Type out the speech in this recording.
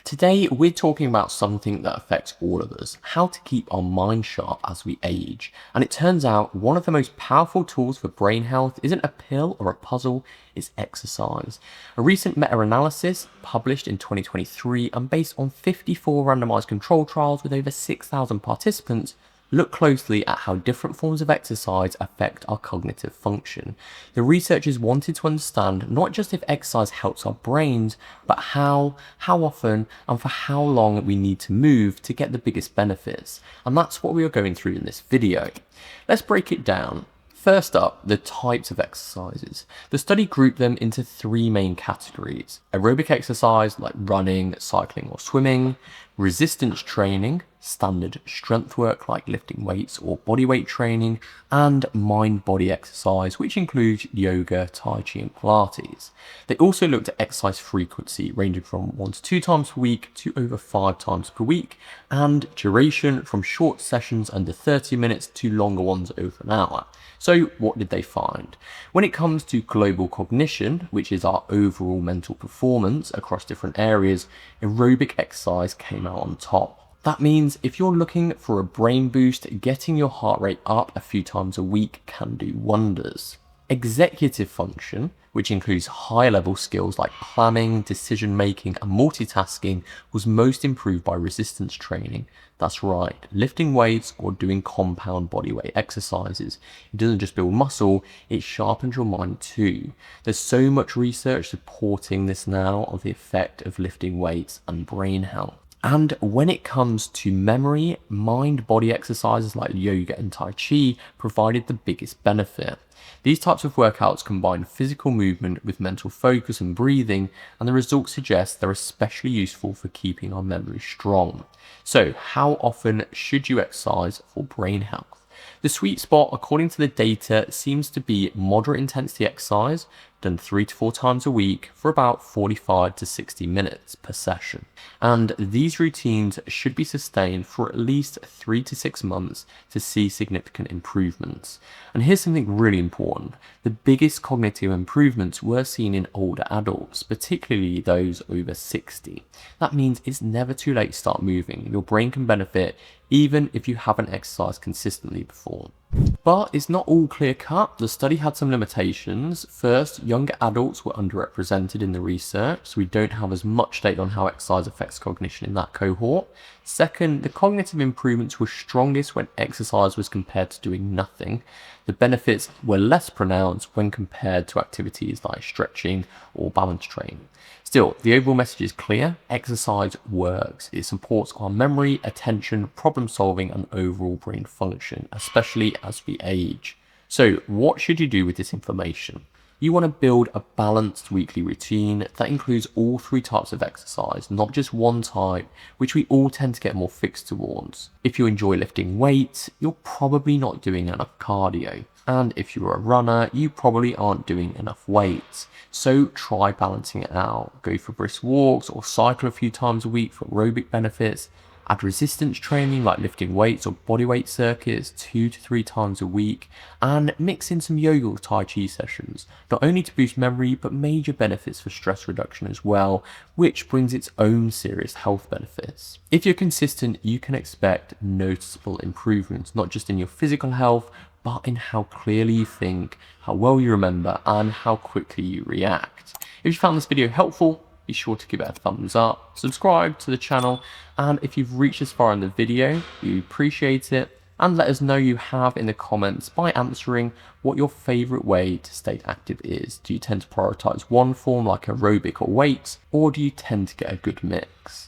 Today, we're talking about something that affects all of us, how to keep our mind sharp as we age. And it turns out one of the most powerful tools for brain health isn't a pill or a puzzle, it's exercise. A recent meta-analysis published in 2023 and based on 54 randomized control trials with over 6,000 participants look closely at how different forms of exercise affect our cognitive function. The researchers wanted to understand not just if exercise helps our brains, but how often, and for how long we need to move to get the biggest benefits. And that's what we are going through in this video. Let's break it down. First up, the types of exercises. The study grouped them into three main categories: aerobic exercise like running, cycling or swimming, resistance training, standard strength work like lifting weights or bodyweight training, and mind-body exercise, which includes yoga, tai chi and Pilates. They also looked at exercise frequency ranging from 1 to 2 times per week to over 5 times per week, and duration from short sessions under 30 minutes to longer ones over an hour. So what did they find? When it comes to global cognition, which is our overall mental performance across different areas, aerobic exercise came out on top. That means if you're looking for a brain boost, getting your heart rate up a few times a week can do wonders. Executive function, which includes high-level skills like planning, decision-making and multitasking, was most improved by resistance training. That's right, lifting weights or doing compound bodyweight exercises. It doesn't just build muscle, it sharpens your mind too. There's so much research supporting this now of the effect of lifting weights and brain health. And when it comes to memory, mind-body exercises like yoga and tai chi provided the biggest benefit. These types of workouts combine physical movement with mental focus and breathing, and the results suggest they're especially useful for keeping our memory strong. So, how often should you exercise for brain health? The sweet spot, according to the data, seems to be moderate intensity exercise, done 3 to 4 times a week for about 45 to 60 minutes per session. And these routines should be sustained for at least 3 to 6 months to see significant improvements. And here's something really important. The biggest cognitive improvements were seen in older adults, particularly those over 60. That means it's never too late to start moving. Your brain can benefit even if you haven't exercised consistently before. But it's not all clear cut. The study had some limitations. First, younger adults were underrepresented in the research, so we don't have as much data on how exercise affects cognition in that cohort. Second, the cognitive improvements were strongest when exercise was compared to doing nothing. The benefits were less pronounced when compared to activities like stretching or balance training. Still, the overall message is clear. Exercise works. It supports our memory, attention, problem solving, and overall brain function, especially as we age. So, what should you do with this information? You want to build a balanced weekly routine that includes all three types of exercise, not just one type, which we all tend to get more fixed towards. If you enjoy lifting weights, you're probably not doing enough cardio. And if you're a runner, you probably aren't doing enough weights. So try balancing it out. Go for brisk walks or cycle a few times a week for aerobic benefits. Add resistance training like lifting weights or bodyweight circuits 2 to 3 times a week, and mix in some yoga or tai chi sessions, not only to boost memory but major benefits for stress reduction as well, which brings its own serious health benefits. If you're consistent, you can expect noticeable improvements, not just in your physical health, but in how clearly you think, how well you remember, and how quickly you react. If you found this video helpful, be sure to give it a thumbs up, subscribe to the channel, and if you've reached this far in the video, we appreciate it, and let us know you have in the comments by answering what your favorite way to stay active is. Do you tend to prioritize one form like aerobic or weights, or do you tend to get a good mix?